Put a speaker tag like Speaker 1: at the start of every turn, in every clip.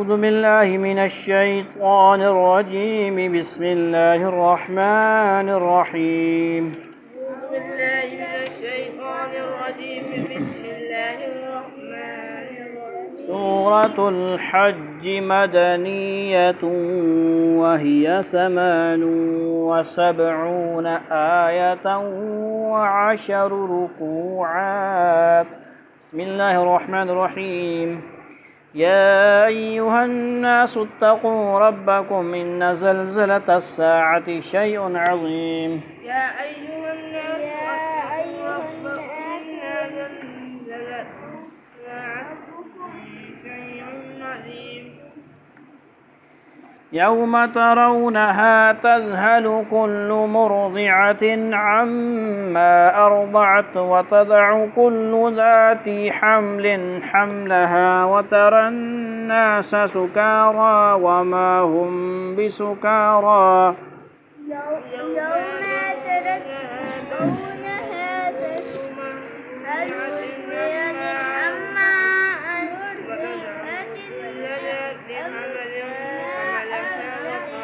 Speaker 1: أعوذ بالله من الشيطان الرجيم. بسم الله الرحمن الرحيم.
Speaker 2: أعوذ بالله من الشيطان الرجيم. بسم الله الرحمن الرحيم.
Speaker 1: سورة الحج مدنية وهي 78 آية و10 ركوعا. بسم الله الرحمن الرحيم. يا أيها الناس اتقوا ربكم إن زلزلة الساعة شيء عظيم.
Speaker 2: يا أيها الناس اتقوا ربكم إن زلزلة الساعة شيء عظيم.
Speaker 1: يوم ترونها تذهل كل مرضعة عما أرضعت وتضع كل ذات حمل حملها وترى الناس سكارى وما هم بسكارى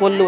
Speaker 1: كل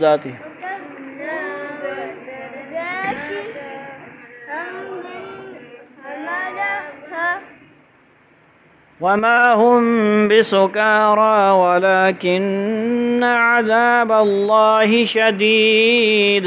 Speaker 1: ذات وما هم بسكارى ولكن عذاب الله شديد.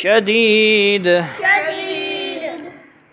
Speaker 1: شديد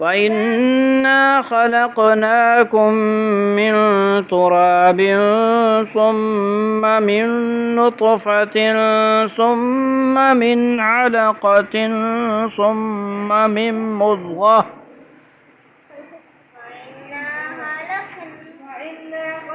Speaker 1: فإنا خلقناكم من تراب ثم من نطفة ثم من علقة ثم من مضغة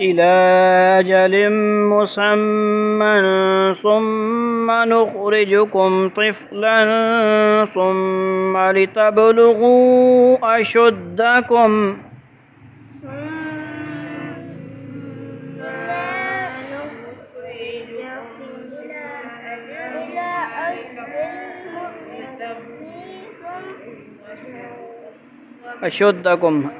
Speaker 1: إلى أجل مسمى ثم نخرجكم طفلا ثم لتبلغوا أشدكم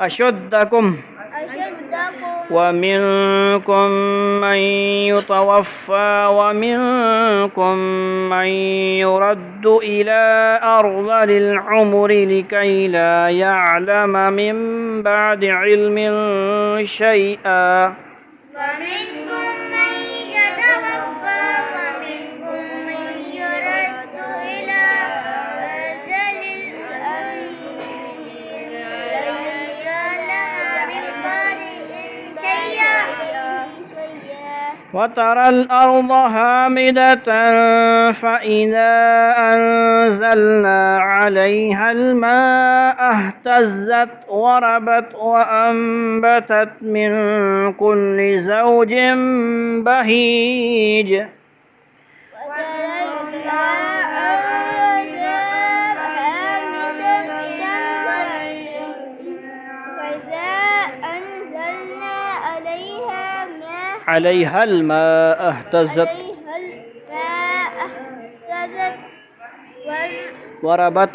Speaker 1: أشدكم ومنكم من يتوفى ومنكم من يرد إلى أرذل العمر لكي لا يعلم من بعد علم شيئا
Speaker 2: ومنكم من يتوفى ومنكم من يرد إلى أرذل العمر لكي يعلم من بعد علم شيئا
Speaker 1: وترى الأرض هامدة فإذا أنزلنا عليها الماء اهتزت وربت وأنبتت من كل زوج بهيج عليها الماء اهتزت وربت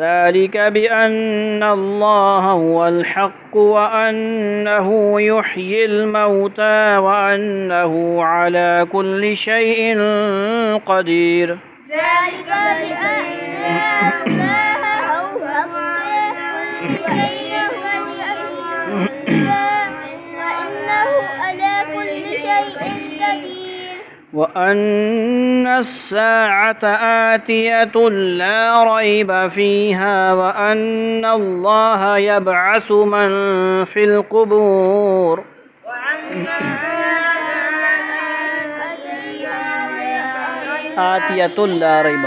Speaker 1: ذلك بأن الله هو الحق وأنه يحيي الموتى وأنه على كل شيء قدير
Speaker 2: ذلك بأن الله هو وأنه على كل شيء قدير
Speaker 1: وأن الساعة آتية لا ريب فيها وأن الله يبعث من في القبور آتية لا ريب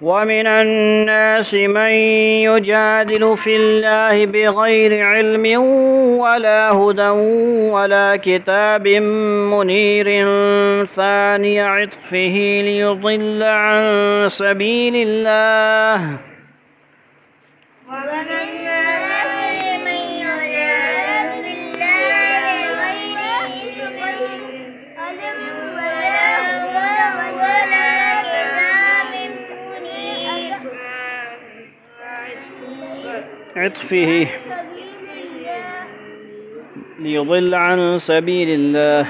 Speaker 1: ومن الناس من يجادل في الله بغير علم ولا هدى ولا كتاب منير ثاني عطفه ليضل عن سبيل الله
Speaker 2: ومن الناس من يجادل في الله بغير علم ولا هدى ولا كتاب منير
Speaker 1: عطفه ليضل عن سبيل الله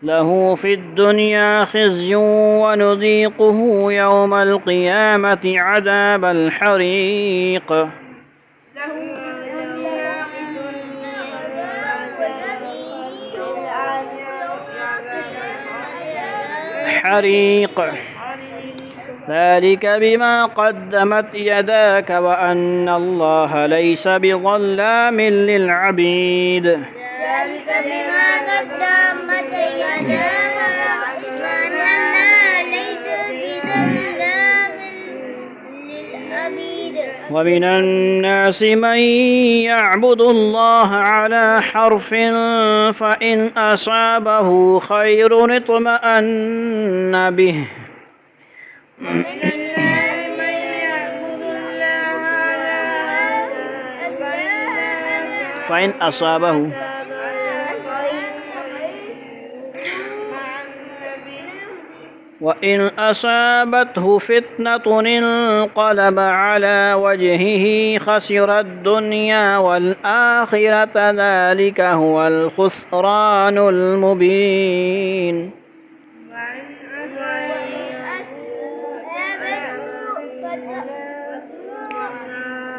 Speaker 1: له في الدنيا خزي ونذيقه يوم القيامة عذاب الحريق حريق ذلك بما قدمت يداك وأن الله ليس بظلام للعبيد
Speaker 2: ذلك بما قدمت يداك وأن الله ليس بظلام للعبيد
Speaker 1: ومن الناس من يعبد الله على حرف فإن أصابه خير اطمأن به فإن أصابه وإن أصابته فتنة انقلب على وجهه خسر الدنيا والآخرة ذلك هو الخسران المبين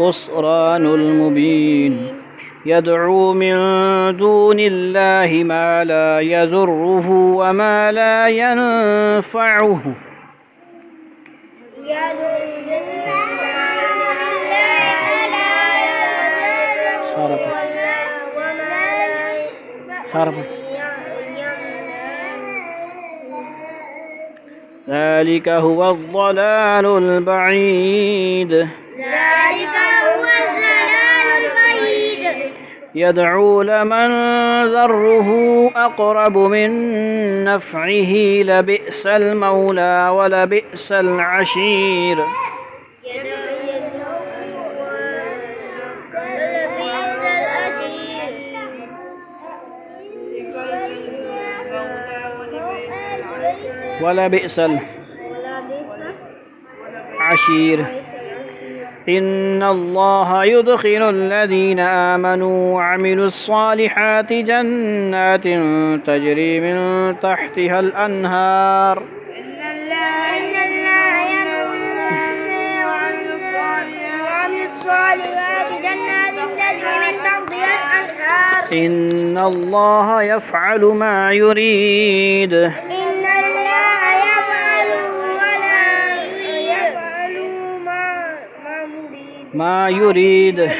Speaker 1: الخسران المبين يدعو من دون الله ما لا يضره وما لا ينفعه ذلك هو الضلال البعيد يدعو لمن ضره أقرب من نفعه لبئس المولى ولبئس العشير ولبئس العشير إن الله يدخل الذين آمنوا وعملوا الصالحات جنات تجري من تحتها الأنهار إن الله يفعل ما يريد ما يريد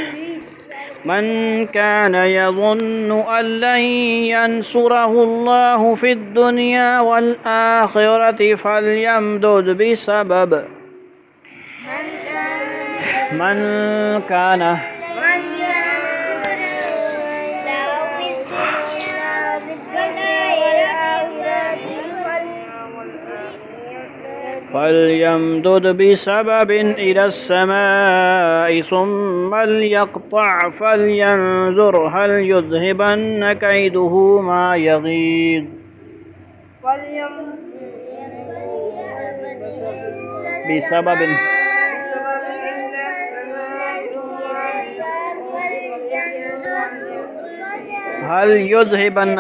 Speaker 1: من كان يظن أن لن ينصره الله في الدنيا والآخرة فليمدد بسبب من كان فليمدد بسبب إلى السماء ثم ليقطع فلينظر هل يذهبن كيده ما يغيظ بسبب هل يذهبن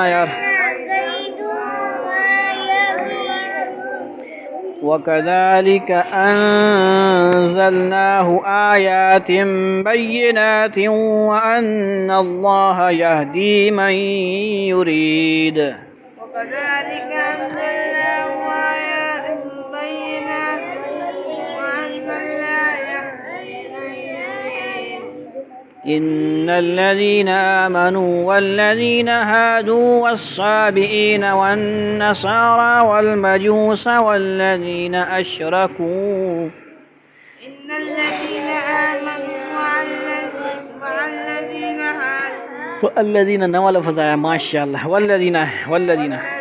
Speaker 1: وكذلك أنزلناه آيات بينات وأن الله يهدي من يريد
Speaker 2: وكذلك أنزلناه آيات بينات وأن الله يهدي من يريد
Speaker 1: إن الذين آمنوا والذين هادوا والصابئين والنصارى والمجوس والذين أشركوا
Speaker 2: إن الذين آمنوا والذين هادوا
Speaker 1: والذين نوال فزايا ما شاء الله والذين
Speaker 2: آمنوا والذين هادوا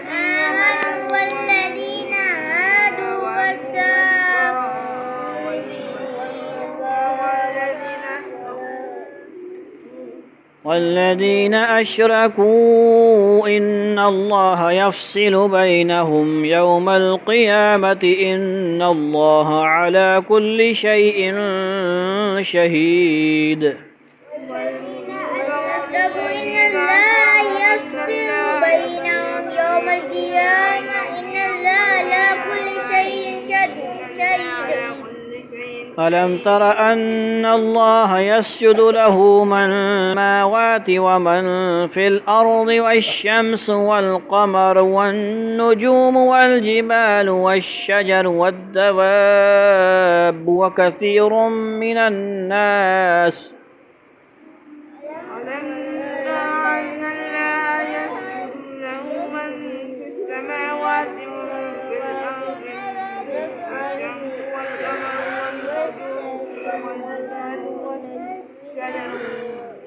Speaker 1: والذين أشركوا إن الله يفصل بينهم يوم القيامة إن الله على كل شيء شهيد
Speaker 2: إن الله يفصل بينهم يوم القيامة إن الله على كل شيء شهيد
Speaker 1: ألم تر أن الله يسجد له من السماوات ومن في الأرض والشمس والقمر والنجوم والجبال والشجر والدواب وكثير من الناس
Speaker 2: ألم تر أن الله يسجد له من في السماوات ومن في الأرض والشمس والقمر والجبال والشجر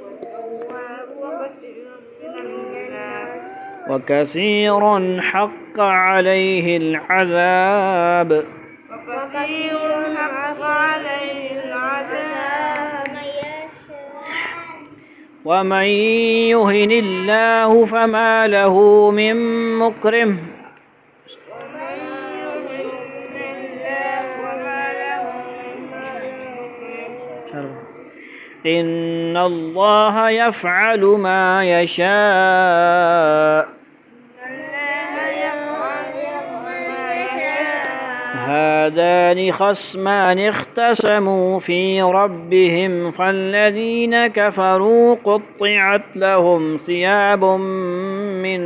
Speaker 2: والدواب وكثير من الناس
Speaker 1: وكثير حق عليه العذاب
Speaker 2: وكثير حق عليه العذاب
Speaker 1: ومن يهن الله فما له من مكرم إن الله يفعل ما يشاء هذان خصمان اختصموا في ربهم فالذين كفروا قطعت لهم ثياب من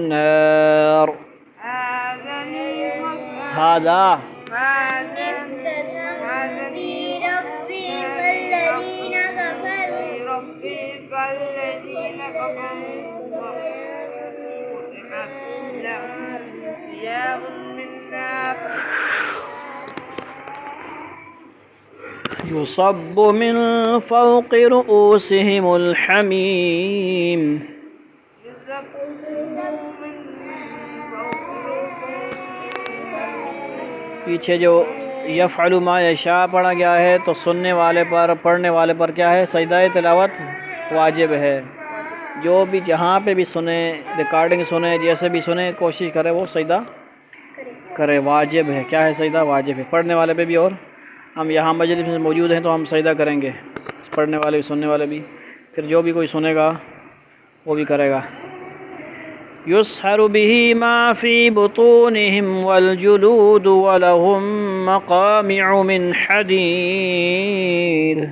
Speaker 1: نار. هذا يصب من فوق رؤوسهم الحميم. پیچھے جو یفعل ما یشاء پڑھا گیا ہے تو سننے والے پر پڑھنے والے پر کیا ہے؟ سجدہ تلاوت واجب ہے. جو بھی جہاں پہ بھی سنے، ریکارڈنگ سنے، جیسے بھی سنے، کوشش کرے وہ سجدہ کرے. واجب ہے. کیا ہے؟ سجدہ واجب ہے پڑھنے والے پہ بھی. اور ہم یہاں مجلس میں موجود ہیں تو ہم سجدہ کریں گے، پڑھنے والے بھی سننے والے بھی. پھر جو بھی کوئی سنے گا وہ بھی کرے گا. يسحر به ما في بطونهم والجلود ولهم مقامع من حديد.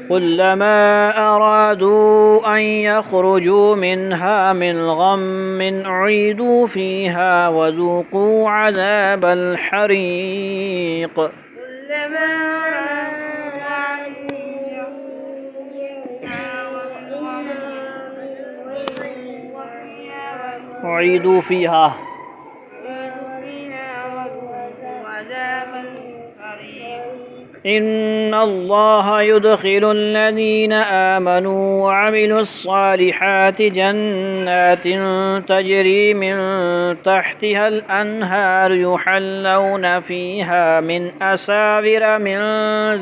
Speaker 1: كلما أرادوا أن يخرجوا منها من غم أعيدوا فيها وذوقوا عذاب الحريق. أعيدوا فيها إن الله يدخل الذين آمنوا وعملوا الصالحات جنات تجري من تحتها الأنهار يحلون فيها من أساور من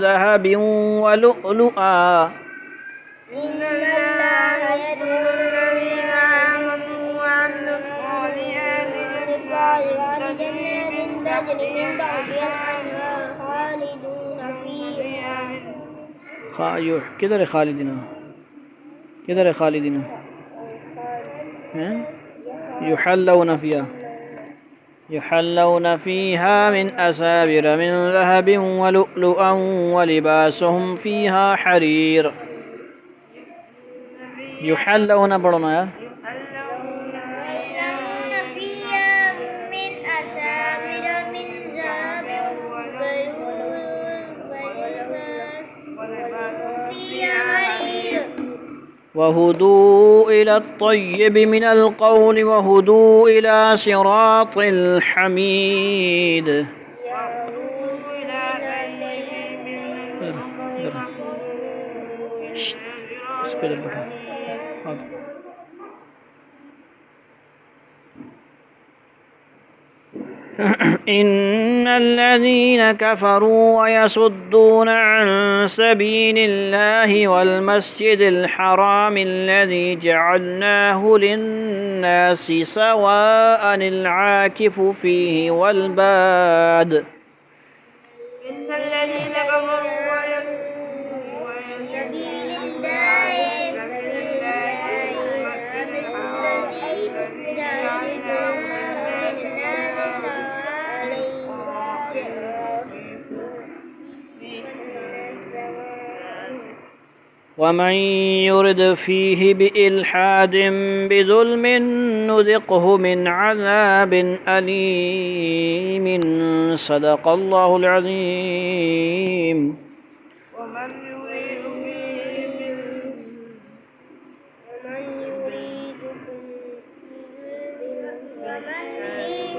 Speaker 1: ذهب ولؤلؤا. إن الله يدخل الذين آمنوا وعملوا الصالحات جنات تجري من تحتها الأنهار خالدون فيها. کدھر ہے خالدین؟ کدھر ہے خالدین؟ يحلون فيها يحلون فيها من أساور من ذهب ولؤلؤا ولباسهم فيها حرير. يحلون پڑھنا یار. وهدوا إلى الطيب من القول وهدوا إلى صراط الحميد. إن الذين كفروا ويصدون عن سبيل الله والمسجد الحرام الذي جعلناه للناس سواء العاكف فيه والباد. إن الذين كفروا ومن يرد فيه بإلحاد بظلم نذقه من عذاب أليم. صدق الله العظيم.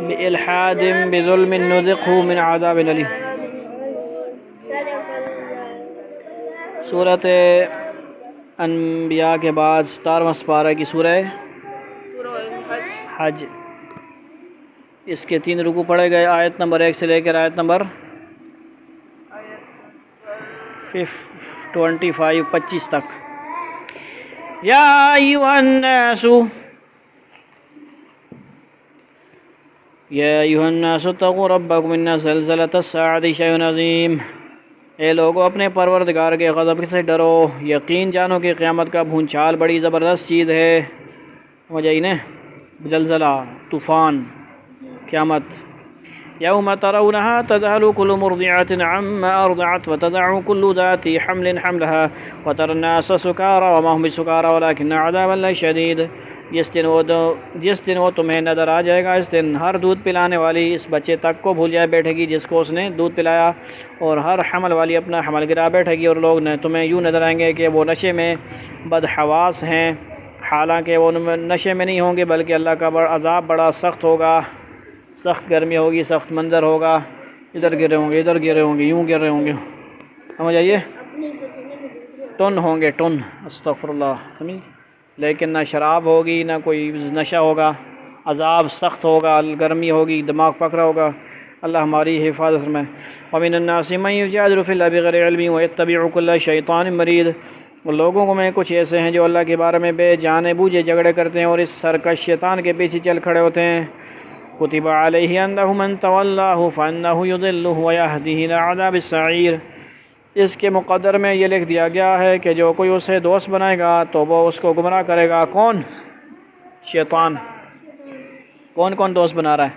Speaker 1: بإلحاد بظلم نذقه من عذاب أليم. سورۃ انبیاء کے بعد 17واں سپارہ کی سورہ حج. اس کے 3 رکوع پڑھے گئے، آیت نمبر 1 سے لے کر آیت نمبر 25 تک. یا ایھا الناس اتقوا ربکم ان زلزلۃ الساعۃ شیء عظیم. اے لوگو اپنے پروردگار کے غضب سے ڈرو، یقین جانو کہ قیامت کا بھونچال بڑی زبردست چیز ہے. سمجھ آئی نا؟ زلزلہ، طوفان، قیامت. یوم ترونها تذهل كل مرضعة عما أرضعت وتضع كل ذات حمل حملها وترى الناس سكارى وما هم بسكارى ولكن عذاب الله شديد. جس دن وہ تمہیں نظر آ جائے گا، اس دن ہر دودھ پلانے والی اس بچے تک کو بھول جائے بیٹھے گی جس کو اس نے دودھ پلایا، اور ہر حمل والی اپنا حمل گرا بیٹھے گی، اور لوگ تمہیں یوں نظر آئیں گے کہ وہ نشے میں بدحواس ہیں، حالانکہ وہ نشے میں نہیں ہوں گے، بلکہ اللہ کا عذاب بڑا سخت ہوگا، سخت گرمی ہوگی، سخت منظر ہوگا. ادھر گر رہے ہوں گے، ادھر گر رہے ہوں گے، یوں گر رہے ہوں گے. سمجھ آئیے؟ ٹن ہوں گے، ٹن، استغفر اللہ. سمجھ؟ لیکن نہ شراب ہوگی، نہ کوئی نشہ ہوگا، عذاب سخت ہوگا، گرمی ہوگی، دماغ پکڑا ہوگا. اللہ ہماری حفاظت میں. وَمِنَ النَّاسِ مَن يُجَادِلُ فِي اللَّهِ بِغَيْرِ عِلْمٍ وَيَتَّبِعُ كُلَّ شَيْطَانٍ مَرِيدٍ. اور لوگوں میں کچھ ایسے ہیں جو اللہ کے بارے میں بے جانے بوجھے جھگڑے کرتے ہیں اور اس سرکش شیطان کے پیچھے چل کھڑے ہوتے ہیں. كُتِبَ عَلَيْهِ أَنَّهُ مَن تَوَلَّاهُ فَإِنَّهُ يُضِلُّهُ وَيَهْدِيهِ إِلَىٰ عَذَابِ السَّعِيرِ. اس کے مقدر میں یہ لکھ دیا گیا ہے کہ جو کوئی اسے دوست بنائے گا تو وہ اس کو گمراہ کرے گا. کون؟ شیطان. کون کون دوست بنا رہا ہے؟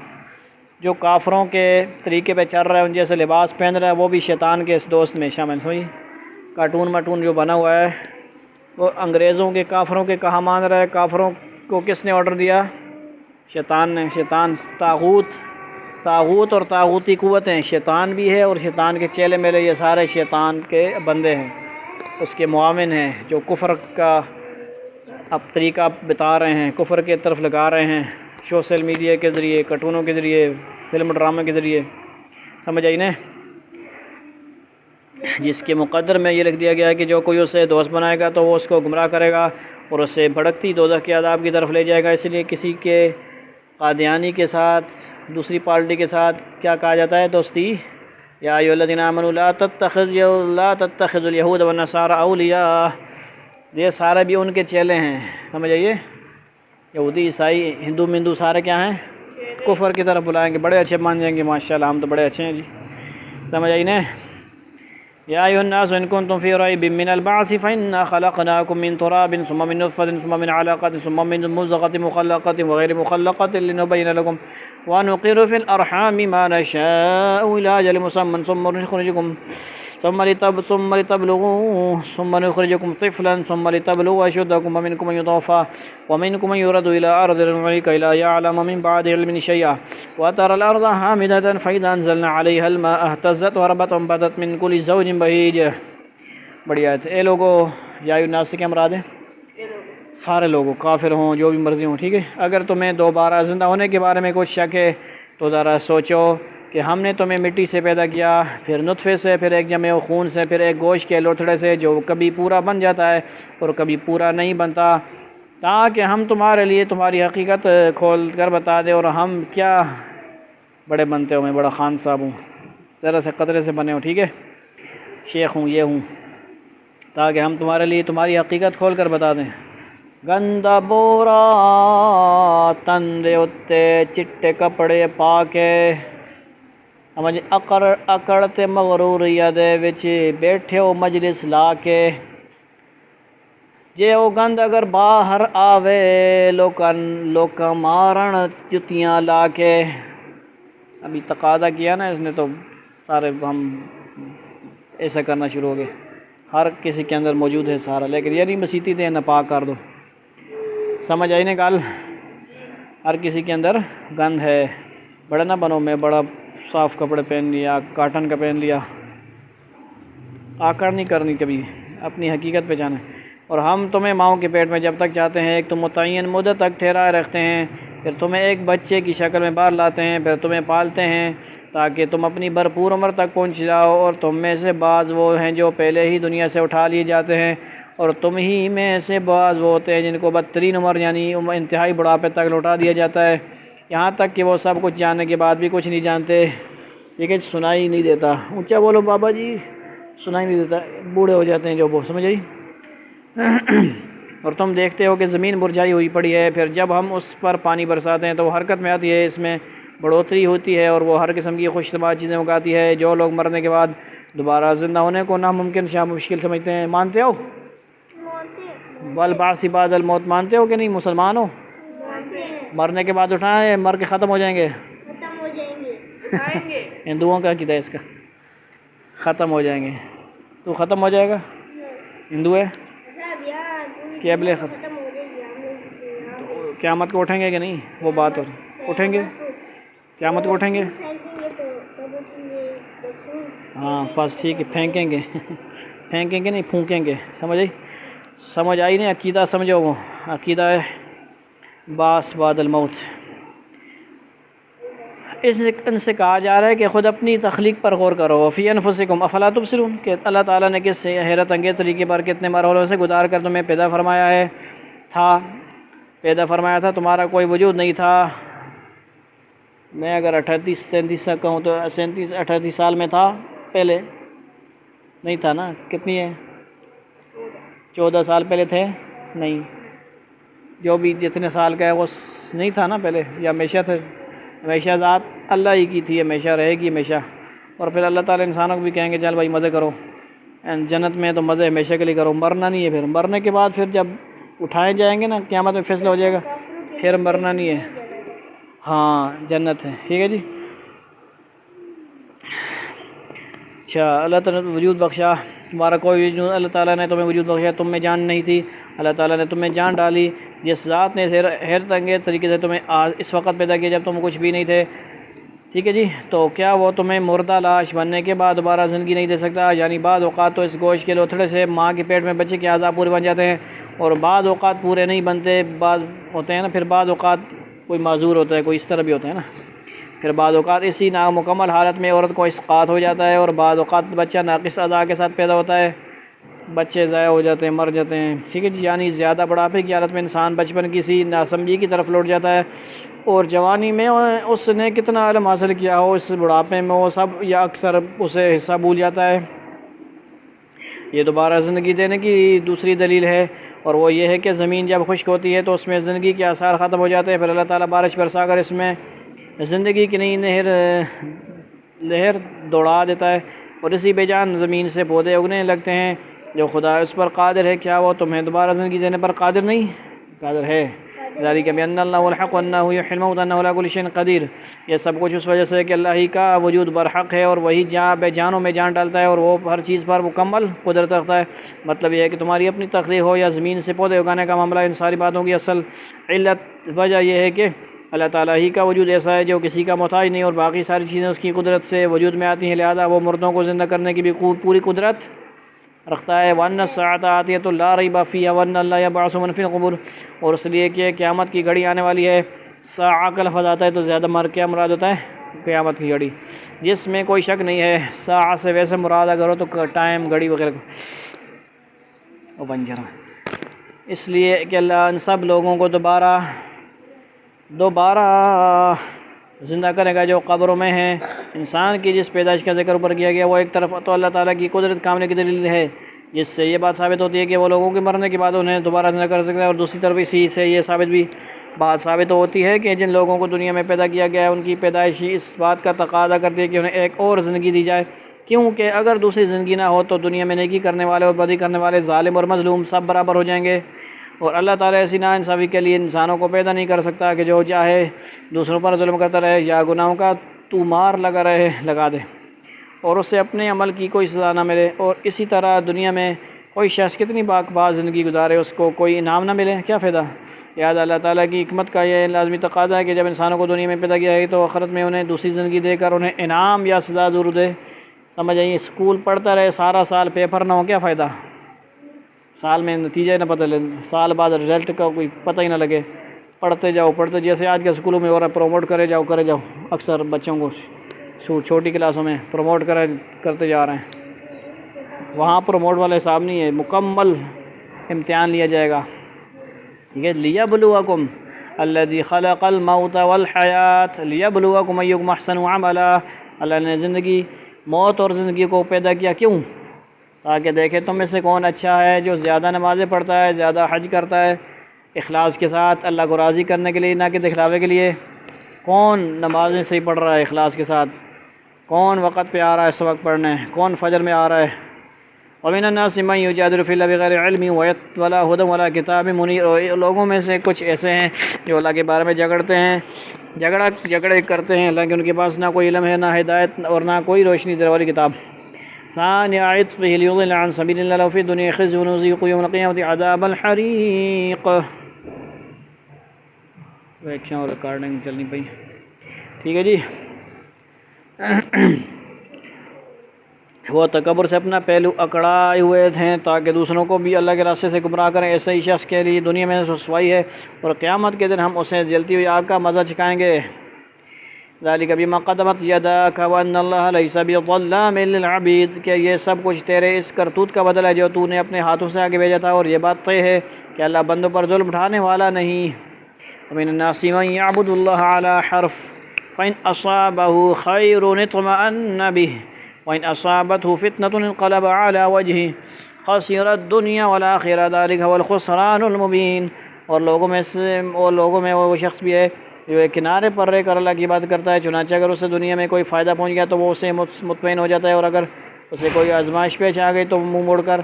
Speaker 1: جو کافروں کے طریقے پہ چل رہا ہے، ان جیسے لباس پہن رہا ہے، وہ بھی شیطان کے اس دوست میں شامل ہوئی. کارٹون مٹون جو بنا ہوا ہے وہ انگریزوں کے، کافروں کے کہاں مان رہا ہے. کافروں کو کس نے آرڈر دیا؟ شیطان نے. شیطان طاغوت اور طاغوتی قوتیں، شیطان بھی ہے اور شیطان کے چیلے میلے، یہ سارے شیطان کے بندے ہیں، اس کے معاون ہیں جو کفر کا اب طریقہ بتا رہے ہیں، کفر کے طرف لگا رہے ہیں سوشل میڈیا کے ذریعے، کارٹونوں کے ذریعے، فلم ڈرامے کے ذریعے. سمجھ آئی نا؟ جس کے مقدر میں یہ لکھ دیا گیا ہے کہ جو کوئی اسے دوست بنائے گا تو وہ اس کو گمراہ کرے گا اور اسے بھڑکتی دوزخ کے عذاب کی طرف لے جائے گا. اس لیے کسی کے قادیانی کے ساتھ، دوسری پارٹی کے ساتھ کیا کہا جاتا ہے؟ دوستی. یا ایھا الذین آمنوا لا تتخذوا اليہود والنصارى اولیاء. یہ سارے بھی ان کے چیلے ہیں. سمجھ آئیے؟ یہودی، عیسائی، ہندو مندو سارے کیا ہیں؟ کفر کی طرف بلائیں گے. بڑے اچھے مان جائیں گے، ماشاءاللہ ہم تو بڑے اچھے ہیں جی. سمجھ آئی نا؟ یا ایھا الناس ان کنتم فی ریب من البعث فإنا خلقناکم من تراب ثم من نطفة ثم من علقة ثم من مضغة مخلقة وغير مخلقة لنبين لكم ونقر في الأرحام ما نشاء إلى أجل مسمى ثم نخرجكم طفلا ثم لتبلغوا أشدكم ومنكم من يتوفى ومنكم من يرد إلى أرض العمر كي لا يعلم من بعد علم شيئا وترى الأرض هامدة فإذا أنزلنا عليها الماء اهتزت وربت وانبتت من كل زوج بهيج. بڑی آیت. اے لوگوں، یا ایھا الناس سے کیا مراد ہے؟ سارے لوگوں، کافر ہوں، جو بھی مرضی ہوں. ٹھیک ہے؟ اگر تمہیں دوبارہ زندہ ہونے کے بارے میں کچھ شک ہے تو ذرا سوچو کہ ہم نے تمہیں مٹی سے پیدا کیا، پھر نطفے سے، پھر ایک جمع خون سے، پھر ایک گوشت کے لوتھڑے سے جو کبھی پورا بن جاتا ہے اور کبھی پورا نہیں بنتا، تاکہ ہم تمہارے لیے تمہاری حقیقت کھول کر بتا دیں. اور ہم کیا بڑے بنتے ہو، میں بڑا خان صاحب ہوں، ذرا سے قطرے سے بنے ہو. ٹھیک ہے؟ شیخ ہوں، یہ ہوں، تاکہ ہم تمہارے لیے تمہاری حقیقت کھول کر بتا دیں. گندا بورا تن دے اتے چٹے کپڑے پا کے، سمجھ، اکڑ تے مغروریہ دے وچ بیٹھے ہو مجلس لا کے. جے او گند اگر باہر آوے لوکاں مارن جتیاں لا کے. ابھی تقاضا کیا نا اس نے تو سارے ہم ایسا کرنا شروع ہو گئے. ہر کسی کے اندر موجود ہے سارا، لیکن یہ نہیں مسیتی دے نہ پاک کر دو. سمجھ آئی نا گل؟ ہر کسی کے اندر گند ہے. بڑا نہ بنو، میں بڑا صاف کپڑے پہن لیا، کاٹن کا پہن لیا. آکڑ نہیں کرنی کبھی، اپنی حقیقت پہچانے. اور ہم تمہیں ماؤں کے پیٹ میں جب تک چاہتے ہیں ایک تو متعین مدت تک ٹھہرائے رکھتے ہیں، پھر تمہیں ایک بچے کی شکل میں باہر لاتے ہیں، پھر تمہیں پالتے ہیں تاکہ تم اپنی بھرپور عمر تک پہنچ جاؤ. اور تم میں سے بعض وہ ہیں جو پہلے ہی دنیا سے اٹھا لیے جاتے ہیں، اور تم ہی میں سے بعض وہ ہوتے ہیں جن کو بدترین عمر یعنی انتہائی بڑھاپے تک لوٹا دیا جاتا ہے، یہاں تک کہ وہ سب کچھ جاننے کے بعد بھی کچھ نہیں جانتے. لیکن سنائی نہیں دیتا. اونچا بولو بابا جی. سنائی نہیں دیتا، بوڑھے ہو جاتے ہیں جو وہ. سمجھ آئی؟ اور تم دیکھتے ہو کہ زمین مرجھائی ہوئی پڑی ہے، پھر جب ہم اس پر پانی برساتے ہیں تو وہ حرکت میں آتی ہے، اس میں بڑھوتری ہوتی ہے اور وہ ہر قسم کی خوشگوار چیزیں اگاتی ہے. جو لوگ مرنے کے بعد دوبارہ زندہ ہونے کو ناممکن شاہ مشکل سمجھتے ہیں، مانتے ہو؟ والبعث بعد الموت مانتے ہو کہ نہیں؟ مسلمان ہو؟ مرنے کے بعد اٹھائیں، مر کے ختم ہو جائیں گے؟
Speaker 2: ختم ہو جائیں گے۔
Speaker 3: آئیں گے۔
Speaker 1: ہندوؤں کا عقیدہ ہے اس کا، ختم ہو جائیں گے۔ تو ختم ہو جائے گا؟ ہندو ہے
Speaker 2: صاحب یار
Speaker 1: قبل ختم،
Speaker 2: ختم ہو جائیں گے ہم لوگ
Speaker 1: تو قیامت کو اٹھیں گے کہ نہیں؟ وہ بات ہو رہی، اٹھیں گے قیامت کو اٹھیں گے؟
Speaker 2: پھینکیں گے تو کب اٹھیں گے؟ جب
Speaker 1: ہاں بس ٹھیک ہے، پھینکیں گے پھینکیں گے نہیں پھونکیں گے، سمجھ آئی؟ سمجھ آئی نہیں؟ عقیدہ سمجھو، وہ عقیدہ ہے بعث بعد الموت۔ ان سے کہا جا رہا ہے کہ خود اپنی تخلیق پر غور کرو، فی انفسکم افلا تبصرون، کہ اللہ تعالیٰ نے کس حیرت انگیز طریقے پر کتنے مرحلوں سے گزار کر تمہیں پیدا فرمایا ہے، پیدا فرمایا تھا، تمہارا کوئی وجود نہیں تھا۔ میں اگر 38-33 سے کہوں تو 37-38 سال میں تھا، پہلے نہیں تھا نا؟ کتنی ہے؟ 14 سال پہلے تھے؟ نہیں، جو بھی جتنے سال کا ہے وہ نہیں تھا نا پہلے، یا ہمیشہ تھے؟ ہمیشہ ذات اللہ ہی کی تھی، ہمیشہ رہے گی ہمیشہ۔ اور پھر اللہ تعالیٰ انسانوں کو بھی کہیں گے چل بھائی مزے کرو، جنت میں تو مزے ہمیشہ کے لیے کرو، مرنا نہیں ہے۔ پھر مرنے کے بعد پھر جب اٹھائے جائیں گے نا قیامت میں فیصلہ ہو جائے گا، پھر مرنا نہیں ہے، ہاں جنت ہے، ٹھیک ہے جی۔ اچھا، اللہ تعالیٰ نے وجود بخشا، تمہارا کوئی وجود، اللہ تعالیٰ نے تمہیں وجود بخشا، تم میں جان نہیں تھی، اللہ تعالیٰ نے تمہیں جان ڈالی، جس ذات نے حیرت انگیز طریقے سے تمہیں اس وقت پیدا کیا جب تم کچھ بھی نہیں تھے، ٹھیک ہے جی۔ تو کیا وہ تمہیں مردہ لاش بننے کے بعد دوبارہ زندگی نہیں دے سکتا؟ یعنی بعض اوقات تو اس گوشت کے لوتھڑے سے ماں کے پیٹ میں بچے کے اعضاء پورے بن جاتے ہیں، اور بعض اوقات پورے نہیں بنتے، بعض ہوتے ہیں نا، پھر بعض اوقات کوئی معذور ہوتا ہے، کوئی اس طرح بھی ہوتا ہے نا، پھر بعض اوقات اسی نامکمل حالت میں عورت کو اسقاط ہو جاتا ہے، اور بعض اوقات بچہ ناقص اعضاء کے ساتھ پیدا ہوتا ہے، بچے ضائع ہو جاتے ہیں، مر جاتے ہیں، ٹھیک ہے جی۔ یعنی زیادہ بڑھاپے کی حالت میں انسان بچپن کسی ناسمجھی کی طرف لوٹ جاتا ہے، اور جوانی میں اس نے کتنا علم حاصل کیا ہو، اس بڑھاپے میں وہ سب یا اکثر اسے حصہ بھول جاتا ہے۔ یہ دوبارہ زندگی دینے کی دوسری دلیل ہے، اور وہ یہ ہے کہ زمین جب خشک ہوتی ہے تو اس میں زندگی کے آثار ختم ہو جاتے ہیں، پھر اللہ تعالیٰ بارش برسا کر اس میں زندگی کی نئی لہر دوڑا دیتا ہے، اور اسی بے جان زمین سے پودے اگنے لگتے ہیں۔ جو خدا اس پر قادر ہے، کیا وہ تمہیں دوبارہ زندگی دینے پر قادر نہیں؟ قادر ہے۔ ذالک بأن اللہ الحق وانہ یحیی الموتى وانہ علی کل شیء قدیر، یہ سب کچھ اس وجہ سے کہ اللہ ہی کا وجود برحق ہے، اور وہی بے جانوں میں جان ڈالتا ہے، اور وہ ہر چیز پر مکمل قدرت رکھتا ہے۔ مطلب یہ ہے کہ تمہاری اپنی تخلیق ہو یا زمین سے پودے اگانے کا معاملہ، ان ساری باتوں کی اصل وجہ یہ ہے کہ اللہ تعالیٰ ہی کا وجود ایسا ہے جو کسی کا محتاج نہیں، اور باقی ساری چیزیں اس کی قدرت سے وجود میں آتی ہیں، لہذا وہ مردوں کو زندہ کرنے کی بھی پوری قدرت رکھتا ہے۔ وَأَنَّ السَّاعَةَ آتِيَةٌ لَا رَيْبَ فِيهَا وَأَنَّ اللَّهَ يَبْعَثُ مَن فِي الْقُبُورِ، اور اس لیے کہ قیامت کی گھڑی آنے والی ہے۔ ساعہ کا لفظ آتا ہے تو زیادہ کیا مراد ہوتا ہے؟ قیامت کی گھڑی، جس میں کوئی شک نہیں ہے۔ ساعہ سے ویسے مراد اگر ہو تو ٹائم، گھڑی وغیرہ بن جا رہا ہے، اس لیے کہ اللہ ان سب لوگوں کو دوبارہ زندہ کرے گا جو قبروں میں ہیں۔ انسان کی جس پیدائش کا ذکر اوپر کیا گیا وہ ایک طرف تو اللہ تعالیٰ کی قدرت کامنے کی دلیل ہے، جس سے یہ بات ثابت ہوتی ہے کہ وہ لوگوں کے مرنے کے بعد انہیں دوبارہ زندہ کر سکتا ہے، اور دوسری طرف اسی سے یہ بات ثابت ہوتی ہے کہ جن لوگوں کو دنیا میں پیدا کیا گیا ہے ان کی پیدائش ہی اس بات کا تقاضا کرتی ہے کہ انہیں ایک اور زندگی دی جائے، کیونکہ اگر دوسری زندگی نہ ہو تو دنیا میں نیکی کرنے والے اور بدی کرنے والے، ظالم اور مظلوم سب برابر ہو جائیں گے، اور اللہ تعالیٰ ایسی ناانصافی کے لیے انسانوں کو پیدا نہیں کر سکتا کہ جو چاہے دوسروں پر ظلم کرتا رہے یا گناہوں کا مار لگا دے اور اسے اپنے عمل کی کوئی سزا نہ ملے، اور اسی طرح دنیا میں کوئی شخص کتنی باز زندگی گزارے اس کو کوئی انعام نہ ملے، کیا فائدہ؟ یاد اللہ تعالیٰ کی حکمت کا یہ لازمی تقاضا ہے کہ جب انسانوں کو دنیا میں پیدا کیا ہے تو آخرت میں انہیں دوسری زندگی دے کر انہیں انعام یا سزا ضرور دے۔ سمجھ آئیے، اسکول پڑھتا رہے سارا سال، پیپر نہ ہو، کیا فائدہ؟ سال میں نتیجہ نہ پتہ لگے، سال بعد رزلٹ کا کوئی پتہ ہی نہ لگے، پڑھتے جاؤ جیسے آج کے اسکولوں میں ہو رہا ہے، پروموٹ کرے جاؤ اکثر بچوں کو چھوٹی کلاسوں میں پروموٹ کرتے جا رہے ہیں، وہاں پروموٹ والا حساب نہیں ہے، مکمل امتحان لیا جائے گا، ٹھیک ہے۔ لِيَبْلُوَكُمْ الَّذِي خَلَقَ الْمَوْتَ وَالْحَيَاةَ لِيَبْلُوَكُمْ أَيُّكُمْ أَحْسَنُ عَمَلًا، اللہ نے موت اور زندگی کو پیدا کیا کیوں؟ تاکہ دیکھے تم میں سے کون اچھا ہے، جو زیادہ نمازیں پڑھتا ہے، زیادہ حج کرتا ہے اخلاص کے ساتھ، اللہ کو راضی کرنے کے لیے، نہ کہ دکھلاوے کے لیے۔ کون نمازیں صحیح پڑھ رہا ہے اخلاص کے ساتھ، کون وقت پہ آ رہا ہے اس وقت پڑھنے، کون فجر میں آ رہا ہے. وَمِنَ النَّاسِ مَن يُجَادِلُ فِي اللَّهِ بِغَيْرِ عِلْمٍ وَلَا هُدًى وَلَا كِتَابٍ مُنِيرٍ. اور لوگوں میں سے کچھ ایسے ہیں جو اللہ کے بارے میں جھگڑتے ہیں، جھگڑے کرتے ہیں، حالانکہ ان کے پاس نہ کوئی علم ہے، نہ ہدایت اور نہ کوئی روشنی دینے والی کتاب. ثاني عطفه ليضل عن سبيل الله له في الدنيا خزي ونذيقه يوم القيامة عذاب الحريق. ایکشن اور ریکارڈنگ چلنی پئی. ٹھیک ہے جی. وہ تکبر سے اپنا پہلو اکڑائے ہوئے تھے تاکہ دوسروں کو بھی اللہ کے راستے سے گمراہ کریں. ایسے ہی شخص کے لیے دنیا میں رسوائی ہے اور قیامت کے دن ہم اسے جلتی ہوئی آگ کا مزہ چکھائیں گے. ذالک بما قدمت یداک وان اللہ لیس بظلام للعبید. کہ یہ سب کچھ تیرے اس کرتوت کا بدلہ ہے جو تو نے اپنے ہاتھوں سے آگے بھیجا تھا، اور یہ بات طے ہے کہ اللہ بندوں پر ظلم اٹھانے والا نہیں. ومن الناس من يعبد الله على حرف فإن أصابه خير اطمأن به وإن أصابته فتنة انقلب على وجهه خسر الدنيا والآخرة ذلك هو الخسران المبين. اور لوگوں میں وہ شخص بھی ہے جو ایک کنارے پر رہ کر اللہ کی بات کرتا ہے، چنانچہ اگر اسے دنیا میں کوئی فائدہ پہنچ گیا تو وہ اسے مطمئن ہو جاتا ہے، اور اگر اسے کوئی آزمائش پیش آ گئی تو وہ منہ موڑ کر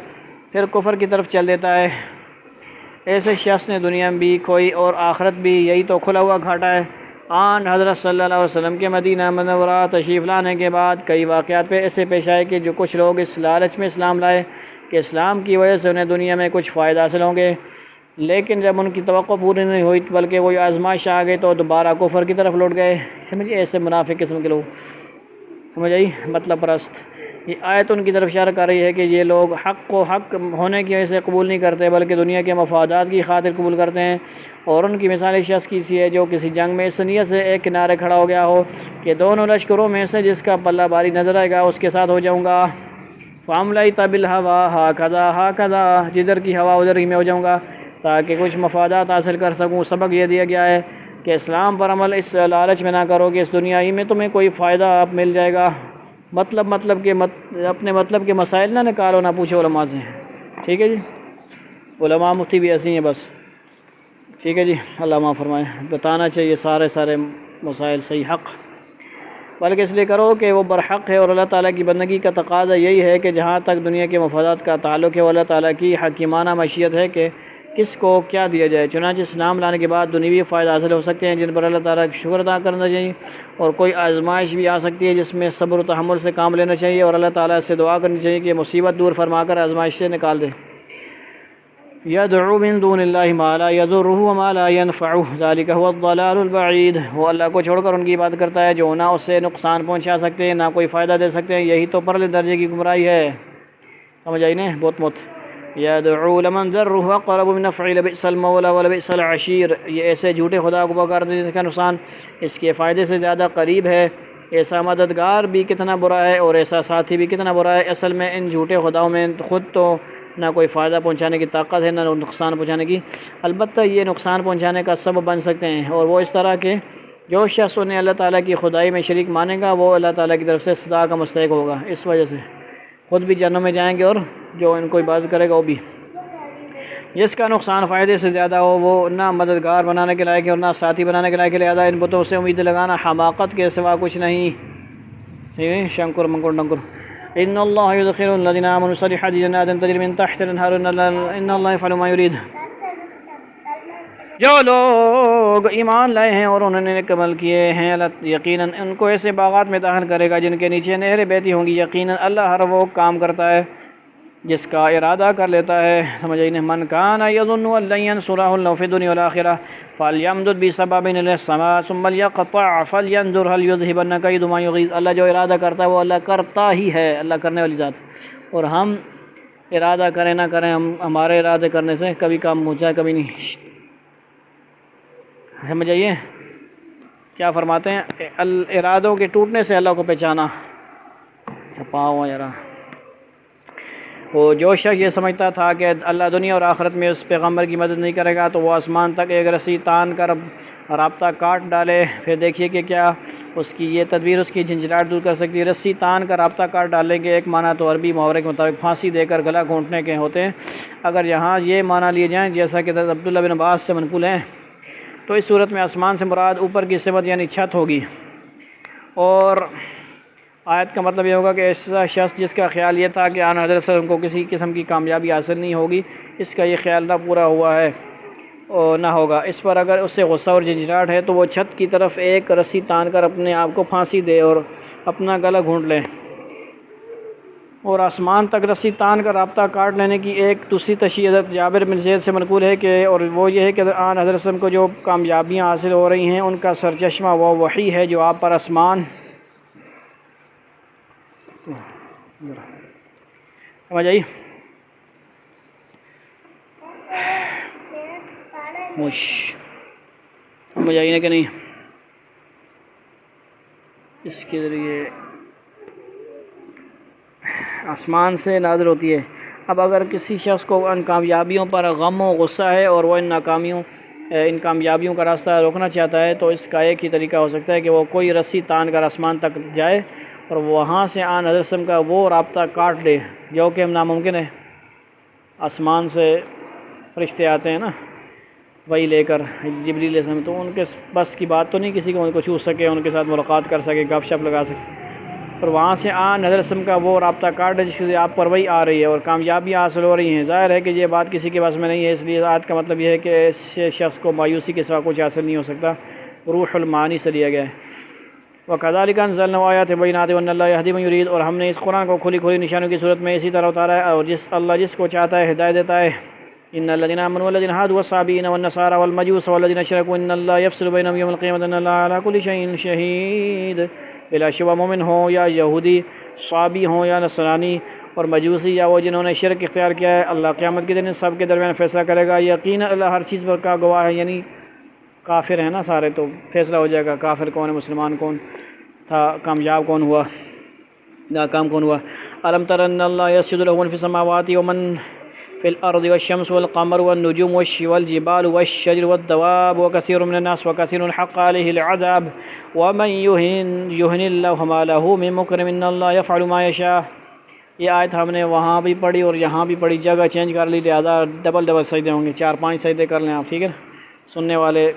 Speaker 1: پھر کفر کی طرف چل دیتا ہے. ایسے شخص نے دنیا میں بھی کوئی اور آخرت بھی، یہی تو کھلا ہوا گھاٹا ہے. آن حضرت صلی اللہ علیہ وسلم کے مدینہ منورہ تشریف لانے کے بعد کئی واقعات پہ ایسے پیش آئے کہ جو کچھ لوگ اس لالچ میں اسلام لائے کہ اسلام کی وجہ سے انہیں دنیا میں کچھ فائدہ حاصل ہوں گے، لیکن جب ان کی توقع پوری نہیں ہوئی بلکہ وہی آزمائش آ گئی تو دوبارہ کفر کی طرف لوٹ گئے. سمجھیے، ایسے منافق قسم کے لوگ، سمجھ آئی مطلب پرست. یہ آیت ان کی طرف اشارہ کر رہی ہے کہ یہ لوگ حق کو حق ہونے کی وجہ سے قبول نہیں کرتے بلکہ دنیا کے مفادات کی خاطر قبول کرتے ہیں. اور ان کی مثال اس شخص کی سی ہے جو کسی جنگ میں اس نیت سے ایک کنارے کھڑا ہو گیا ہو کہ دونوں لشکروں میں سے جس کا پلہ باری نظر آئے گا اس کے ساتھ ہو جاؤں گا. فَأَمْلَيْتَ بِالْهَوَىٰ هَكَذَا هَكَذَا. جدھر کی ہوا ادھر ہی میں ہو جاؤں گا تاکہ کچھ مفادات حاصل کر سکوں. سبق یہ دیا گیا ہے کہ اسلام پر عمل اس لالچ میں نہ کرو کہ اس دنیا ہی میں تمہیں کوئی فائدہ آپ مل جائے گا. اپنے مطلب کے مسائل نہ نکالو، نہ پوچھو علماء سے. ٹھیک ہے جی. علماء مفتی بھی ایسی ہیں بس. ٹھیک ہے جی. اللہ معاف فرمائے. بتانا چاہیے سارے مسائل صحیح حق، بلکہ اس لیے کرو کہ وہ برحق ہے. اور اللہ تعالیٰ کی بندگی کا تقاضا یہی ہے کہ جہاں تک دنیا کے مفادات کا تعلق ہے وہ اللہ تعالیٰ کی حکیمانہ مشیت ہے کہ کس کو کیا دیا جائے. چنانچہ اسلام لانے کے بعد دنیوی فائدہ حاصل ہو سکتے ہیں جن پر اللہ تعالیٰ کا شکر ادا کرنا چاہیے، اور کوئی آزمائش بھی آ سکتی ہے جس میں صبر و تحمل سے کام لینا چاہیے، اور اللہ تعالیٰ سے دعا کرنی چاہیے کہ مصیبت دور فرما کر آزمائش سے نکال دے. يدعو من دون الله ما لا يضره وما لا ينفعه ذلك هو الضلال البعید. وہ اللہ کو چھوڑ کر ان کی بات کرتا ہے جو نہ اسے نقصان پہنچا سکتے ہیں نہ کوئی فائدہ دے سکتے ہیں. یہی تو پرلے درجے کی گمراہی ہے. سمجھ آئی نا؟ بہت يدعو لمن ذره اقرب من نفعه لبئس المولى ولبئس العشیر. یہ ایسے جھوٹے خدا کو پکارتے ہیں جس کا نقصان اس کے فائدے سے زیادہ قریب ہے. ایسا مددگار بھی کتنا برا ہے اور ایسا ساتھی بھی کتنا برا ہے. اصل میں ان جھوٹے خداؤں میں خود تو نہ کوئی فائدہ پہنچانے کی طاقت ہے نہ نقصان پہنچانے کی، البتہ یہ نقصان پہنچانے کا سبب بن سکتے ہیں. اور وہ اس طرح کہ جو شخص انہیں اللہ تعالیٰ کی خدائی میں شریک مانے گا وہ اللہ تعالیٰ کی طرف سے سزا کا مستحق ہوگا. اس وجہ سے خود بھی جہنم میں جائیں گے اور جو ان کو عبادت کرے گا وہ بھی. جس کا نقصان فائدے سے زیادہ ہو وہ نہ مددگار بنانے کے لائق ہے اور نہ ساتھی بنانے کے لائق ہے. لہٰذا ان بتوں سے امید لگانا حماقت کے سوا کچھ نہیں. شنکر منکر ڈنکر. ان اللہ یدخل الذین آمنوا الصالحات جنات تجری من تحتها الانہار ان اللہ یفعل ما یرید. جو لوگ ایمان لائے ہیں اور انہوں نے نیک عمل کیے ہیں یقیناً ان کو ایسے باغات میں داخل کرے گا جن کے نیچے نہریں بہتی ہوں گی. یقیناً اللہ ہر وہ کام کرتا ہے جس کا ارادہ کر لیتا ہے. سمجھ آئی نا؟ من کان یظن ان لن ینصرہ اللہ فی الدنیا والآخرہ فلیمدد بسبب الی السماء ثم لیقطع فلینظر هل یذهبن کید ما یغیظ. اللہ جو ارادہ کرتا ہے وہ اللہ کرتا ہی ہے، اللہ کرنے والی ذات. اور ہم ارادہ کریں نہ کریں، ہمارے ارادے کرنے سے کبھی کام پہنچا ہے کبھی نہیں. سمجھ آئیے کیا فرماتے ہیں؟ ارادوں کے ٹوٹنے سے اللہ کو پہچانا. چھپاؤ ذرا. وہ جو شخص یہ سمجھتا تھا کہ اللہ دنیا اور آخرت میں اس پیغمبر کی مدد نہیں کرے گا تو وہ آسمان تک ایک رسی تان کر رابطہ کاٹ ڈالے. پھر دیکھیے کہ کیا اس کی یہ تدبیر اس کی جھنجھلاہٹ دور کر سکتی ہے. رسی تان کر رابطہ کاٹ ڈالیں گے ایک معنی تو عربی محاورے کے مطابق پھانسی دے کر گلا گھونٹنے کے ہوتے ہیں. اگر یہاں یہ معنی لیے جائیں جیسا کہ عبداللہ بن عباس سے منقول ہیں تو اس صورت میں آسمان سے مراد اوپر کی سمت یعنی چھت ہوگی، اور آیت کا مطلب یہ ہوگا کہ ایسا شخص جس کا خیال یہ تھا کہ آن حضرت صلی اللہ علیہ وسلم کو کسی قسم کی کامیابی حاصل نہیں ہوگی، اس کا یہ خیال نہ پورا ہوا ہے اور نہ ہوگا، اس پر اگر اس سے غصہ اور جھنجھلاہٹ ہے تو وہ چھت کی طرف ایک رسی تان کر اپنے آپ کو پھانسی دے اور اپنا گلا گھونٹ لے، اور آسمان تک رسی تان کر رابطہ کاٹ لینے کی ایک دوسری تشریح حضرت جابر بن زید سے منقول ہے کہ اور وہ یہ ہے کہ آن حضرت وسلم کو جو کامیابیاں حاصل ہو رہی ہیں ان کا سرچشمہ وہ وحی ہے جو آپ پر آسمان سمجھ آئی؟ سمجھ آئی نا کہ نہیں؟ اس کے ذریعے آسمان سے نازل ہوتی ہے۔ اب اگر کسی شخص کو ان کامیابیوں پر غم و غصہ ہے اور وہ ان کامیابیوں کا راستہ روکنا چاہتا ہے تو اس کا ایک ہی طریقہ ہو سکتا ہے کہ وہ کوئی رسی تان کر آسمان تک جائے اور وہاں سے آن حضرت وسلم کا وہ رابطہ کاٹ لے، جو کہ ناممکن ہے۔ آسمان سے فرشتے آتے ہیں نا وہی لے کر جبریل علیہ السلام، تو ان کے بس کی بات تو نہیں کسی کو ان کو چھو سکے، ان کے ساتھ ملاقات کر سکے، گپ شپ لگا سکے، اور وہاں سے آن حضرت وسلم کا وہ رابطہ کاٹ ہے جس سے آپ پر وہی آ رہی ہے اور کامیابیاں حاصل ہو رہی ہیں۔ ظاہر ہے کہ یہ بات کسی کے پاس میں نہیں ہے، اس لیے آیت کا مطلب یہ ہے کہ ایسے شخص کو مایوسی کے سوا کچھ حاصل نہیں ہو سکتا، روح المعانی سے لیا گیا ہے۔ وَكَذَلِكَ أَنزَلْنَا آيَاتٍ بَيِّنَاتٍ وَأَنَّ اللَّهَ يَهْدِي مَن يُرِيدُ، اور ہم نے اس قرآن کو کھلی کھلی نشانوں کی صورت میں اسی طرح اتارا ہے اور اللہ جس کو چاہتا ہے ہدایت دیتا ہے۔ إِنَّ الَّذِينَ آمَنُوا وَالَّذِينَ هَادُوا وَالصَّابِئِينَ وَالنَّصَارَى وَالْمَجُوسَ وَالَّذِينَ أَشْرَكُوا إِنَّ اللَّهَ يَفْصِلُ بَيْنَهُمْ يَوْمَ الْقِيَامَةِ إِنَّ اللَّهَ عَلَىٰ كُلِّ شَيْءٍ شَهِيدٌ۔ بلا شبہ مومن ہوں یا یہودی، صابی ہوں یا نصرانی اور مجوسی یا وہ جنہوں نے شرک اختیار کیا ہے، اللہ قیامت کے دن ان سب کے درمیان فیصلہ کرے گا۔ یقیناً اللہ ہر چیز پر کا گواہ ہے، یعنی کافر ہیں نا سارے، تو فیصلہ ہو جائے گا کافر کون ہے، مسلمان کون تھا، کامیاب کون ہوا، ناکام کون ہوا۔ أَلَمْ تَرَ أَنَّ اللَّهَ يَسْجُدُ لَهُ مَن فِي السَّمَاوَاتِ وَمَن فِي الْأَرْضِ وَالشَّمْسُ وَالْقَمَرُ وَالنُّجُومُ وَالْجِبَالُ وَالشَّجَرُ وَالدَّوَابُ وَكَثِيرٌ مِّنَ النَّاسِ وَكَثِيرٌ حَقَّ عَلَيْهِ الْعَذَابُ وَمَن يُهِنِ اللَّهُ فَمَا لَهُ مِن مُّكْرِمٍ إِنَّ اللَّهَ يَفْعَلُ مَا يَشَاءُ۔ یہ آیت ہم نے وہاں بھی پڑھی اور یہاں بھی پڑھی، جگہ چینج کر لی، لہٰذا ڈبل سجدے ہوں گے، 4-5 سجدے کر لیں آپ، ٹھیک ہے سننے والے۔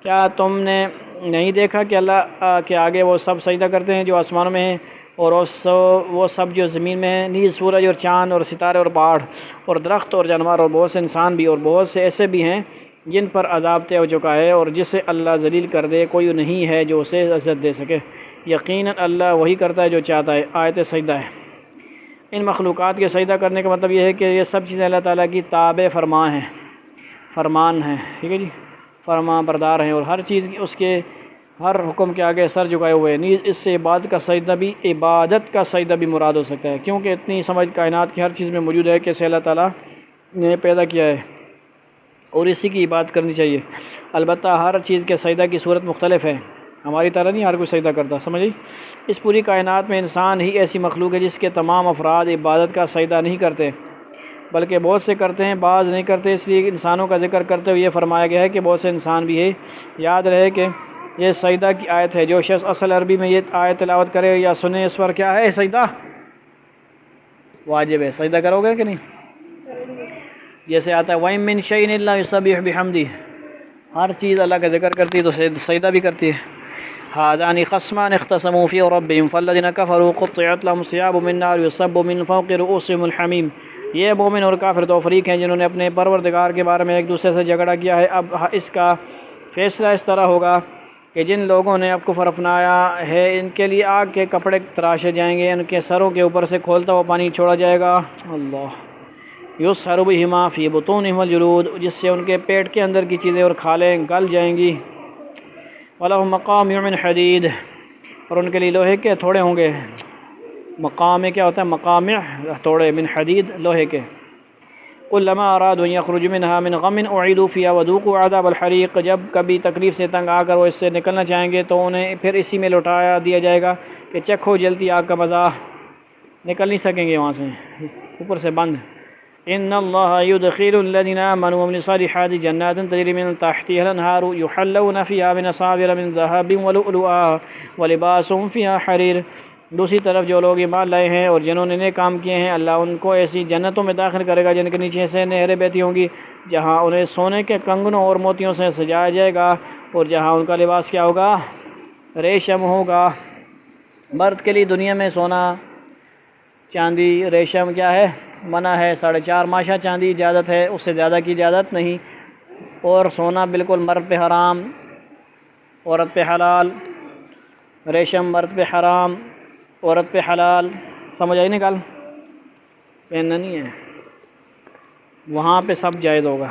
Speaker 1: کیا تم نے نہیں دیکھا کہ اللہ کے آگے وہ سب سجدہ کرتے ہیں جو آسمانوں میں ہیں اور وہ سب جو زمین میں ہیں، نیز سورج اور چاند اور ستارے اور پہاڑ اور درخت اور جانور اور بہت سے انسان بھی، اور بہت سے ایسے بھی ہیں جن پر عذاب طے ہو چکا ہے، اور جسے اللہ ذلیل کر دے کوئی نہیں ہے جو اسے عزت دے سکے۔ یقیناً اللہ وہی کرتا ہے جو چاہتا ہے۔ آیت سجدہ ہے۔ ان مخلوقات کے سجدہ کرنے کا مطلب یہ ہے کہ یہ سب چیزیں اللہ تعالیٰ کی تابع فرمان ہیں، ٹھیک ہے جی، فرمان بردار ہیں، اور ہر چیز اس کے ہر حکم کے آگے سر جھکائے ہوئے ہیں۔ نیز اس سے عبادت کا سجدہ بھی مراد ہو سکتا ہے، کیونکہ اتنی سمجھ کائنات کی ہر چیز میں موجود ہے کہ اسے اللہ تعالیٰ نے پیدا کیا ہے اور اسی کی عبادت کرنی چاہیے۔ البتہ ہر چیز کے سجدہ کی صورت مختلف ہے، ہماری طرح نہیں ہر کوئی سجدہ کرتا، سمجھیں۔ اس پوری کائنات میں انسان ہی ایسی مخلوق ہے جس کے تمام افراد عبادت کا سجدہ نہیں کرتے، بلکہ بہت سے کرتے ہیں، بعض نہیں کرتے۔ اس لیے انسانوں کا ذکر کرتے ہوئے یہ فرمایا گیا ہے کہ بہت سے انسان بھی ہے۔ یاد رہے کہ یہ سجدہ کی آیت ہے، جو شخص اصل عربی میں یہ آیت تلاوت کرے یا سنے اس پر کیا ہے، سجدہ واجب ہے۔ سجدہ کرو گے کہ نہیں؟ جیسے آتا ہے وَإِن مِّن شَيْءٍ إِلَّا يُسَبِّحُ بِحَمْدِهِ، ہر چیز اللہ کا ذکر کرتی ہے تو سجدہ بھی کرتی ہے۔ هَذَانِ خَصْمَانِ اخْتَصَمُوا فِي رَبِّهِمْ فَالَّذِينَ كَفَرُوا قُطِّعَتْ لَهُمْ ثِيَابٌ مِّن نَّارٍ يُصَبُّ مِّن فَوْقِ رُءُوسِهِمُ الْحَمِيمُ۔ یہ مومن اور کافر دو فریق ہیں جنہوں نے اپنے پروردگار کے بارے میں ایک دوسرے سے جھگڑا کیا ہے۔ اب اس کا فیصلہ اس طرح ہوگا کہ جن لوگوں نے اب کفر اپنایا ہے ان کے لیے آگ کے کپڑے تراشے جائیں گے، ان کے سروں کے اوپر سے کھولتا ہوا پانی چھوڑا جائے گا، اللہ یُصْهَرُ بِهِمَا فِي بُطُونِهِمُ الْجُلُودُ، جس سے ان کے پیٹ کے اندر کی چیزیں اور کھالیں گل جائیں گی۔ وَلَهُم مَّقَامِعُ مِنْ حَدِيدٍ، اور ان کے لیے لوہے کے ہتھوڑے ہوں گے۔ مقام کیا ہوتا ہے؟ مقامع، ہتھوڑے، من حدید، لوہے کے۔ كُلَّمَا أَرَادُوا أَن يَخْرُجُوا مِنْهَا مِنْ غَمٍّ أُعِيدُوا فِيهَا وَذُوقُوا عَذَابَ الْحَرِيقِ، جب کبھی تکلیف سے تنگ آ کر وہ اس سے نکلنا چاہیں گے تو انہیں پھر اسی میں لوٹایا دیا جائے گا کہ چکھو جلتی آگ کا مزہ، نکل نہیں سکیں گے وہاں سے، اوپر سے بند۔ إِنَّ اللَّهَ يُدْخِلُ الَّذِينَ آمَنُوا وَعَمِلُوا الصَّالِحَاتِ جَنَّاتٍ تَجْرِي مِن تَحْتِهَا الْأَنْهَارُ يُحَلَّوْنَ فِيهَا مِنْ أَسَاوِرَ مِن ذَهَبٍ وَلُؤْلُؤًا وَلِبَاسُهُمْ فِيهَا حَرِيرٌ۔ دوسری طرف جو لوگ ایمان لائے ہیں اور جنہوں نے نیک کام کیے ہیں، اللہ ان کو ایسی جنتوں میں داخل کرے گا جن کے نیچے سے نہریں بہتی ہوں گی، جہاں انہیں سونے کے کنگنوں اور موتیوں سے سجایا جائے گا، اور جہاں ان کا لباس کیا ہوگا؟ ریشم ہوگا۔ مرد کے لیے دنیا میں سونا چاندی ریشم کیا ہے منع ہے، 4.5 ماشا چاندی اجازت ہے، اس سے زیادہ کی اجازت نہیں، اور سونا بالکل مرد پہ حرام عورت پہ حلال، ریشم مرد پہ حرام عورت پہ حلال، سمجھ آئی نکال پہننا نہیں ہے، وہاں پہ سب جائز ہوگا،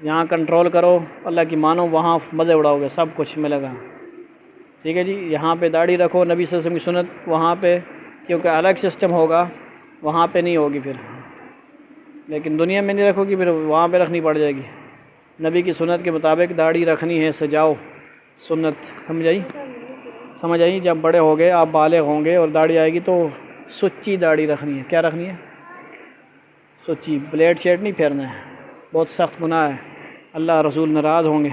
Speaker 1: یہاں کنٹرول کرو اللہ کی مانو، وہاں مزے اڑاؤ گے، سب کچھ ملے گا، ٹھیک ہے جی۔ یہاں پہ داڑھی رکھو نبی صلی اللہ علیہ وسلم کی سنت، وہاں پہ کیونکہ الگ سسٹم ہوگا، وہاں پہ نہیں ہوگی پھر، لیکن دنیا میں نہیں رکھو گی پھر وہاں پہ رکھنی پڑ جائے گی، نبی کی سنت کے مطابق داڑھی رکھنی ہے، سجاؤ سنت، سمجھ آئی؟ جب بڑے ہو گئے آپ بالغ ہوں گے اور داڑھی آئے گی تو سچی داڑھی رکھنی ہے، کیا رکھنی ہے؟ سچی، بلیڈ شیڈ نہیں پھیرنا ہے، بہت سخت گناہ ہے، اللہ رسول ناراض ہوں گے۔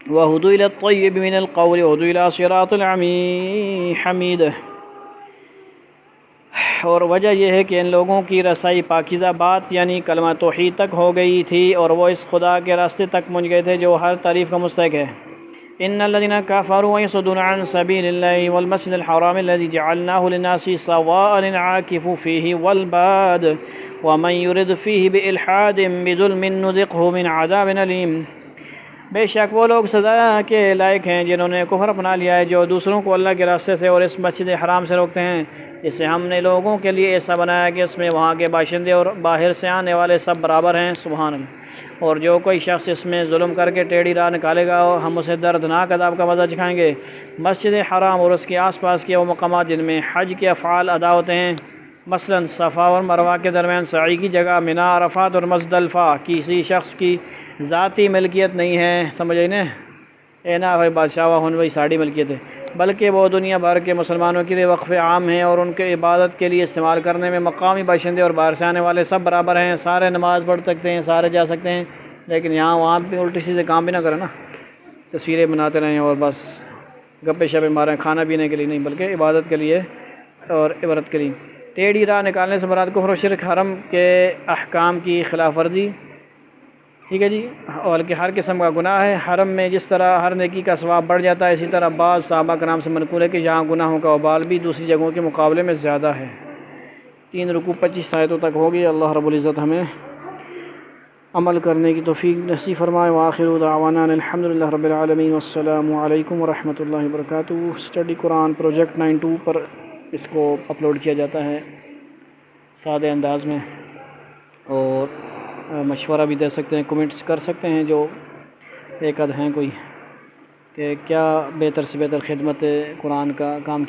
Speaker 1: وَهُدُوا إِلَى الطَّيِّبِ مِنَ الْقَوْلِ وَهُدُوا إِلَى صِرَاطِ الْحَمِيدِ۔ اور وجہ یہ ہے کہ ان لوگوں کی رسائی پاکیزہ بات یعنی کلمہ توحید تک ہو گئی تھی اور وہ اس خدا کے راستے تک پہنچ گئے تھے جو ہر تعریف کا مستحق ہے۔ ان الذين كفروا ويصدون عن سبيل الله والمسجد الحرام الذي جعلناه للناس سواء العاكف فيه والباد ومن يرد فيه بإلحاد بظلم نذقه من عذاب أليم۔ بے شک وہ لوگ سزا کے لائق ہیں جنہوں نے کفر اپنا لیا ہے، جو دوسروں کو اللہ کے راستے سے اور اس مسجد حرام سے روکتے ہیں، اسے ہم نے لوگوں کے لیے ایسا بنایا کہ اس میں وہاں کے باشندے اور باہر سے آنے والے سب برابر ہیں، سبحان اللہ۔ اور جو کوئی شخص اس میں ظلم کر کے ٹیڑھی راہ نکالے گا ہم اسے دردناک عذاب کا مزہ چکھائیں گے۔ مسجد حرام اور اس کے آس پاس کے وہ مقامات جن میں حج کے افعال ادا ہوتے ہیں، مثلا صفا اور مروہ کے درمیان سعی کی جگہ، منا، عرفات اور مزدلفہ، کسی شخص کی ذاتی ملکیت نہیں ہے، سمجھ آئی نا؟ اے نا بھائی بادشاہ ہون بھائی ساڑھی ملکیت ہے، بلکہ وہ دنیا بھر کے مسلمانوں کے لیے وقف عام ہیں اور ان کے عبادت کے لیے استعمال کرنے میں مقامی باشندے اور باہر سے آنے والے سب برابر ہیں، سارے نماز پڑھ سکتے ہیں، سارے جا سکتے ہیں، لیکن یہاں وہاں پہ الٹی سیدھے کام بھی نہ کریں نا، تصویریں بناتے رہیں اور بس گپے شپے ماریں، کھانا پینے کے لیے نہیں بلکہ عبادت کے لیے اور عبرت کے لیے۔ ٹیڑھی راہ نکالنے سے مراد کفر و شرک، حرم کے احکام کی خلاف ورزی، ٹھیک ہے جی، اور کہ ہر قسم کا گناہ ہے۔ حرم میں جس طرح ہر نیکی کا ثواب بڑھ جاتا ہے، اسی طرح بعض صحابہ کرام سے منقول ہے کہ یہاں گناہوں کا وبال بھی دوسری جگہوں کے مقابلے میں زیادہ ہے۔ 3 رکوع 25 آیتوں تک ہوگی۔ اللہ رب العزت ہمیں عمل کرنے کی توفیق نصیب فرمائے۔ وآخر دعوانا الحمدللہ رب العالمین، والسلام علیکم ورحمۃ اللہ وبرکاتہ۔ اسٹڈی قرآن پروجیکٹ 92 پر اس کو اپلوڈ کیا جاتا ہے سادے انداز میں، اور مشورہ بھی دے سکتے ہیں، کمنٹس کر سکتے ہیں جو ایک آدھ ہیں کوئی، کہ کیا بہتر سے بہتر خدمت قرآن کا کام کیا